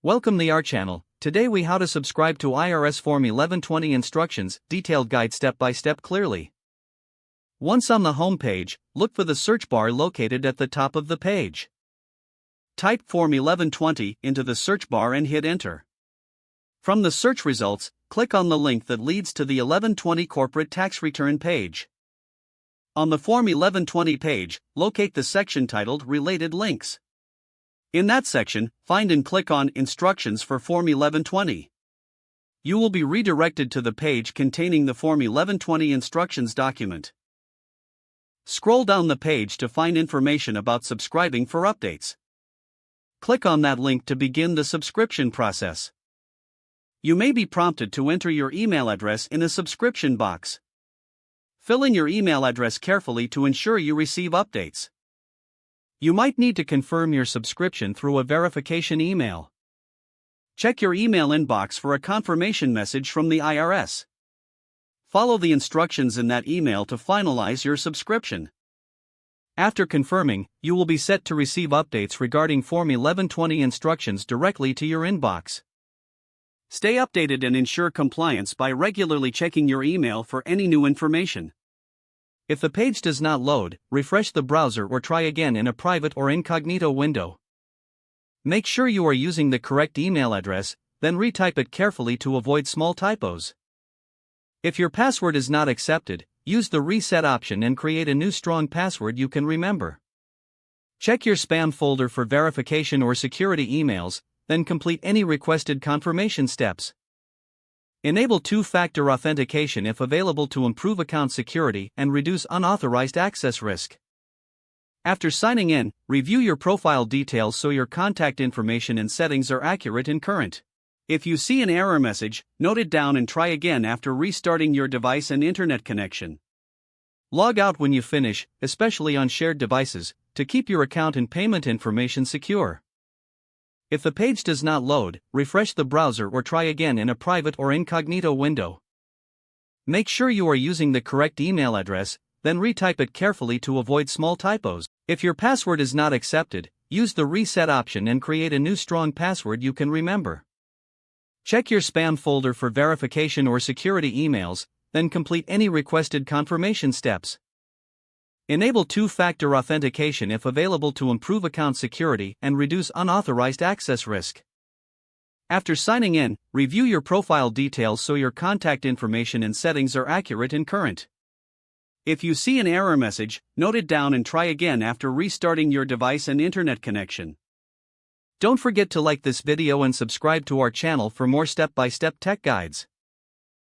Welcome to our channel. Today we how to subscribe to IRS Form 1120 instructions, detailed guide step by step clearly. Once on the home page, look for the search bar located at the top of the page. Type Form 1120 into the search bar and hit enter. From the search results, click on the link that leads to the 1120 corporate tax return page. On the Form 1120 page, locate the section titled Related Links. In that section, find and click on Instructions for Form 1120. You will be redirected to the page containing the Form 1120 instructions document. Scroll down the page to find information about subscribing for updates. Click on that link to begin the subscription process. You may be prompted to enter your email address in a subscription box. Fill in your email address carefully to ensure you receive updates. You might need to confirm your subscription through a verification email. Check your email inbox for a confirmation message from the IRS. Follow the instructions in that email to finalize your subscription. After confirming, you will be set to receive updates regarding Form 1120 instructions directly to your inbox. Stay updated and ensure compliance by regularly checking your email for any new information. If the page does not load, refresh the browser or try again in a private or incognito window. Make sure you are using the correct email address, then retype it carefully to avoid small typos. If your password is not accepted, use the reset option and create a new strong password you can remember. Check your spam folder for verification or security emails, then complete any requested confirmation steps. Enable two-factor authentication if available to improve account security and reduce unauthorized access risk. After signing in, review your profile details so your contact information and settings are accurate and current. If you see an error message, note it down and try again after restarting your device and internet connection. Log out when you finish, especially on shared devices, to keep your account and payment information secure. If the page does not load, refresh the browser or try again in a private or incognito window. Make sure you are using the correct email address, then retype it carefully to avoid small typos. If your password is not accepted, use the reset option and create a new strong password you can remember. Check your spam folder for verification or security emails, then complete any requested confirmation steps. Enable two-factor authentication if available to improve account security and reduce unauthorized access risk. After signing in, review your profile details so your contact information and settings are accurate and current. If you see an error message, note it down and try again after restarting your device and internet connection. Don't forget to like this video and subscribe to our channel for more step-by-step tech guides.